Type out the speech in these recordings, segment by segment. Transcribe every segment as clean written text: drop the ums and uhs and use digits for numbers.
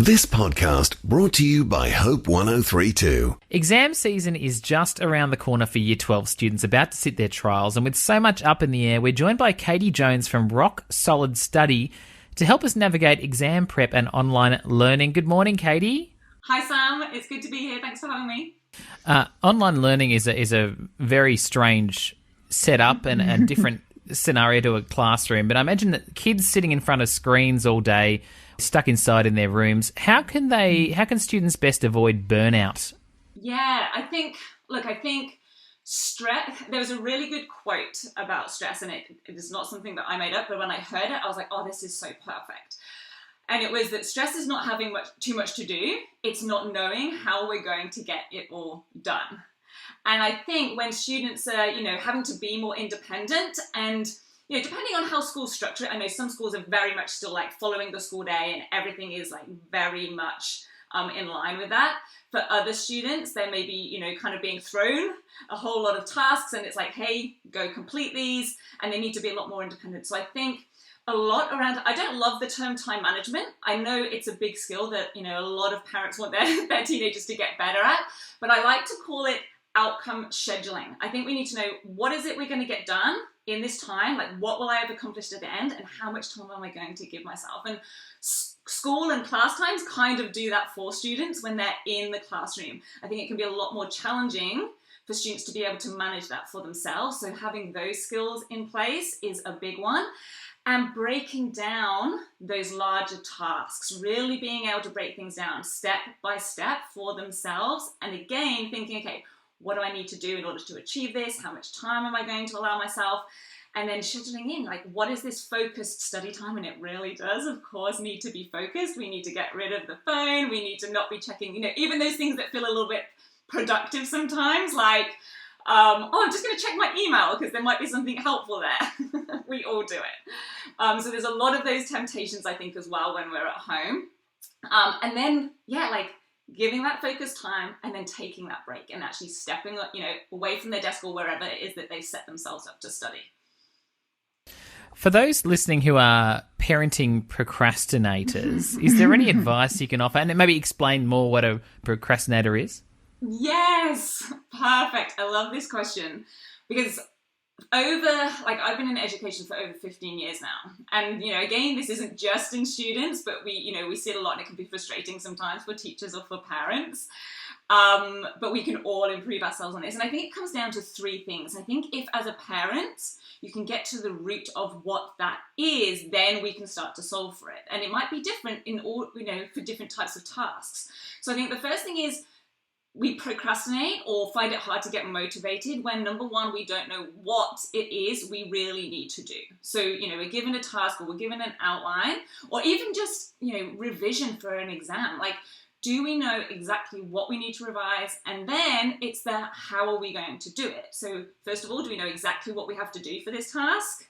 This podcast brought to you by Hope 1032. Exam season is just around the corner for Year 12 students about to sit their trials, and with so much up in the air, we're joined by Katie Jones from Rock Solid Study to help us navigate exam prep and online learning. Good morning, Katie. Hi, Sam. It's good to be here. Thanks for having me. Online learning is a very strange setup and different scenario to a classroom, but I imagine that kids sitting in front of screens all day, stuck inside in their rooms, how can students best avoid burnout? Yeah, I think stress, there was a really good quote about stress, and it is not something that I made up, but when I heard it, I was like, oh, this is so perfect. And it was that stress is not having too much to do. It's not knowing how we're going to get it all done. And I think when students are, having to be more independent and, depending on how schools structure it, I know some schools are very much still like following the school day and everything is like very much in line with that. For other students, they may be, kind of being thrown a whole lot of tasks and it's like, hey, go complete these, and they need to be a lot more independent. So I think a lot around, I don't love the term time management. I know it's a big skill that, a lot of parents want their teenagers to get better at, but I like to call it outcome scheduling. I think we need to know what is it we're going to get done in this time, like what will I have accomplished at the end and how much time am I going to give myself? And school and class times kind of do that for students when they're in the classroom. I think it can be a lot more challenging for students to be able to manage that for themselves. So having those skills in place is a big one. And breaking down those larger tasks, really being able to break things down step by step for themselves. And again, thinking, okay, what do I need to do in order to achieve this? How much time am I going to allow myself? And then scheduling in, like, what is this focused study time? And it really does, of course, need to be focused. We need to get rid of the phone. We need to not be checking, even those things that feel a little bit productive sometimes, like, I'm just going to check my email because there might be something helpful there. We all do it. So there's a lot of those temptations, I think, as well when we're at home. And then, giving that focused time and then taking that break and actually stepping, away from their desk or wherever it is that they've set themselves up to study. For those listening who are parenting procrastinators, is there any advice you can offer? And maybe explain more what a procrastinator is? Yes, perfect. I love this question because I've been in education for over 15 years now. And, again, this isn't just in students, but we see it a lot and it can be frustrating sometimes for teachers or for parents. But we can all improve ourselves on this. And I think it comes down to three things. I think if as a parent, you can get to the root of what that is, then we can start to solve for it. And it might be different in all, for different types of tasks. So I think the first thing is, we procrastinate or find it hard to get motivated when, number one, we don't know what it is we really need to do. So, we're given a task or we're given an outline or even just, revision for an exam. Like, do we know exactly what we need to revise? And then it's the how are we going to do it? So first of all, do we know exactly what we have to do for this task?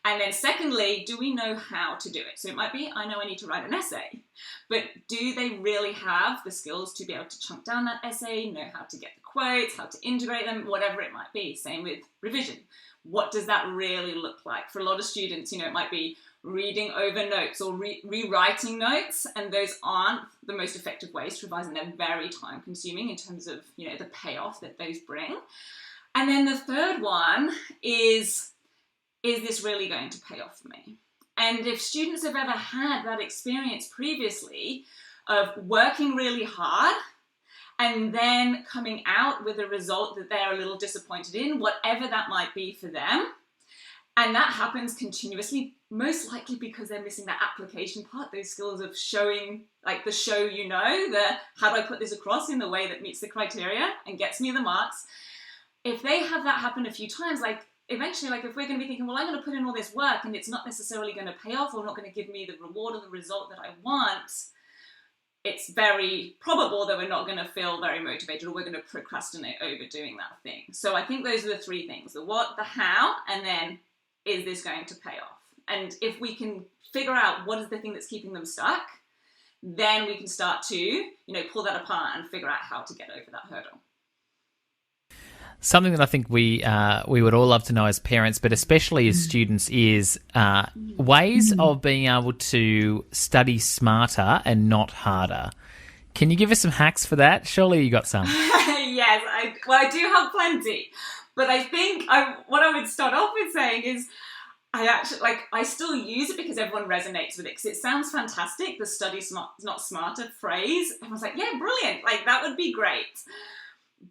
And then secondly, do we know how to do it? So it might be, I know I need to write an essay, but do they really have the skills to be able to chunk down that essay, know how to get the quotes, how to integrate them, whatever it might be. Same with revision. What does that really look like? For a lot of students, it might be reading over notes or rewriting notes, and those aren't the most effective ways to revise, and they're very time consuming in terms of, the payoff that those bring. And then the third one is this really going to pay off for me? And if students have ever had that experience previously of working really hard and then coming out with a result that they're a little disappointed in, whatever that might be for them, and that happens continuously, most likely because they're missing that application part, those skills of showing, like the show, the how do I put this across in the way that meets the criteria and gets me the marks. If they have that happen a few times, eventually, if we're going to be thinking, well, I'm going to put in all this work and it's not necessarily going to pay off or not going to give me the reward or the result that I want, it's very probable that we're not going to feel very motivated or we're going to procrastinate over doing that thing. So I think those are the three things, the what, the how, and then is this going to pay off? And if we can figure out what is the thing that's keeping them stuck, then we can start to, pull that apart and figure out how to get over that hurdle. Something that I think we would all love to know as parents, but especially as students, is ways of being able to study smarter and not harder. Can you give us some hacks for that? Surely you got some. Yes, I do have plenty. But I think what I would start off with saying is I still use it because everyone resonates with it, because it sounds fantastic, the study smart, not smarter phrase. Everyone's like, yeah, brilliant, like that would be great.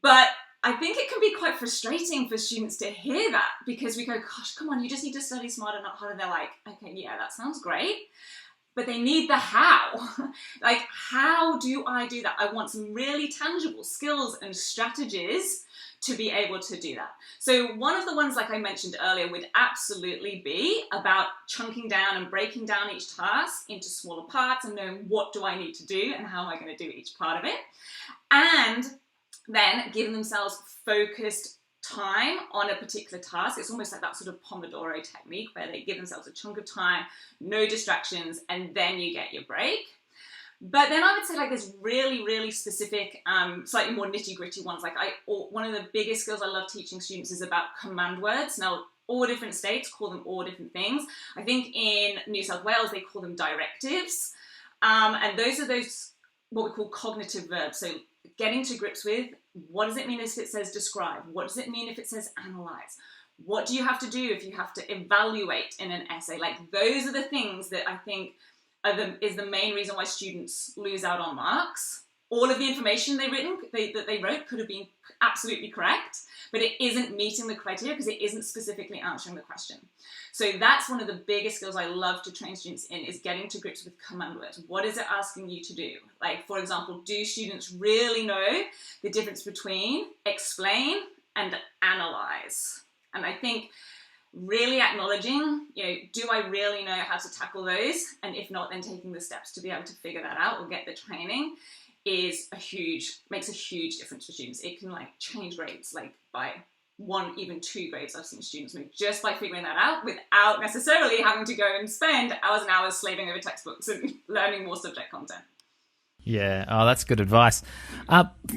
But I think it can be quite frustrating for students to hear that, because we go, gosh, come on, you just need to study smarter, not harder. They're like, okay, yeah, that sounds great. But they need the how. Like, how do I do that? I want some really tangible skills and strategies to be able to do that. So one of the ones, like I mentioned earlier, would absolutely be about chunking down and breaking down each task into smaller parts and knowing what do I need to do and how am I going to do each part of it. And then giving themselves focused time on a particular task. It's almost like that sort of Pomodoro technique where they give themselves a chunk of time, no distractions, and then you get your break. But then I would say, like, there's really, really specific, slightly more nitty-gritty ones. Like, one of the biggest skills I love teaching students is about command words. Now, all different states call them all different things. I think in New South Wales, they call them directives. And those are what we call cognitive verbs. So getting to grips with, what does it mean if it says describe? What does it mean if it says analyze? What do you have to do if you have to evaluate in an essay? Like, those are the things that I think is the main reason why students lose out on marks. All of the information that they wrote could have been absolutely correct, but it isn't meeting the criteria because it isn't specifically answering the question. So that's one of the biggest skills I love to train students in, is getting to grips with command words. What is it asking you to do? Like, for example, do students really know the difference between explain and analyze? And I think really acknowledging, do I really know how to tackle those? And if not, then taking the steps to be able to figure that out or get the training makes a huge difference for students. It can change grades by 1, even 2 grades. I've seen students move just by figuring that out without necessarily having to go and spend hours and hours slaving over textbooks and learning more subject content. Yeah, that's good advice.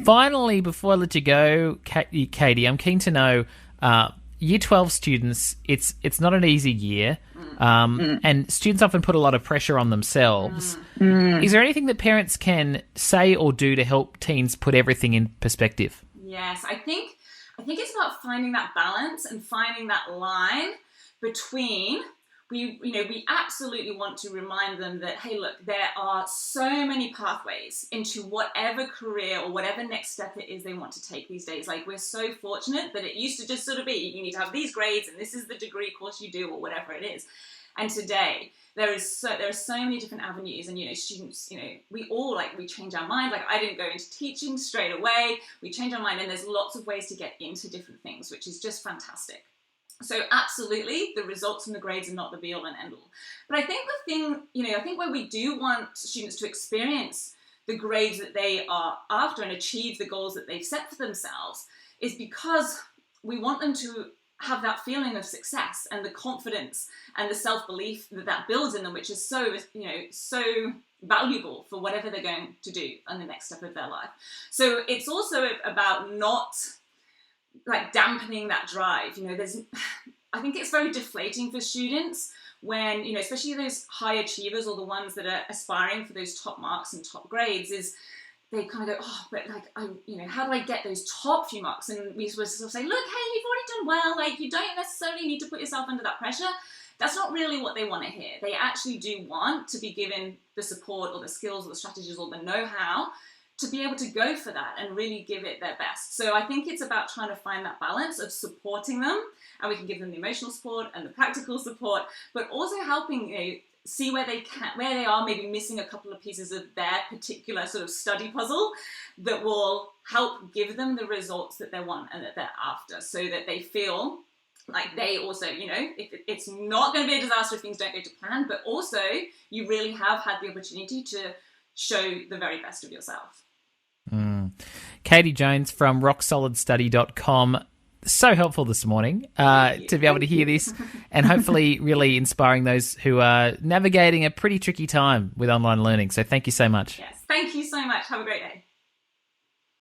Finally, before I let you go, Katie, I'm keen to know, Year 12 students, it's not an easy year, and students often put a lot of pressure on themselves. Is there anything that parents can say or do to help teens put everything in perspective? Yes, I think it's about finding that balance and finding that line between, we absolutely want to remind them that, hey, look, there are so many pathways into whatever career or whatever next step it is they want to take these days. Like, we're so fortunate that it used to just sort of be, you need to have these grades and this is the degree course you do or whatever it is. And today, there are so many different avenues, and students, we all we change our mind. Like, I didn't go into teaching straight away. We change our mind, and there's lots of ways to get into different things, which is just fantastic. So absolutely, the results and the grades are not the be all and end all. But I think the thing, I think where we do want students to experience the grades that they are after and achieve the goals that they've set for themselves is because we want them to have that feeling of success and the confidence and the self-belief that builds in them, which is so valuable for whatever they're going to do on the next step of their life. So it's also about not dampening that drive. I think it's very deflating for students when, especially those high achievers or the ones that are aspiring for those top marks and top grades, is they kind of go, oh, but how do I get those top few marks? And we sort of say, look, hey, you've already done well. You don't necessarily need to put yourself under that pressure. That's not really what they want to hear. They actually do want to be given the support or the skills or the strategies or the know-how to be able to go for that and really give it their best. So I think it's about trying to find that balance of supporting them, and we can give them the emotional support and the practical support, but also helping see where they are maybe missing a couple of pieces of their particular sort of study puzzle that will help give them the results that they want and that they're after, so that they feel like they also, it's not going to be a disaster if things don't go to plan, but also you really have had the opportunity to show the very best of yourself. Katie Jones from rocksolidstudy.com. So helpful this morning to be able to hear this, and hopefully really inspiring those who are navigating a pretty tricky time with online learning. So thank you so much. Yes, thank you so much. Have a great day.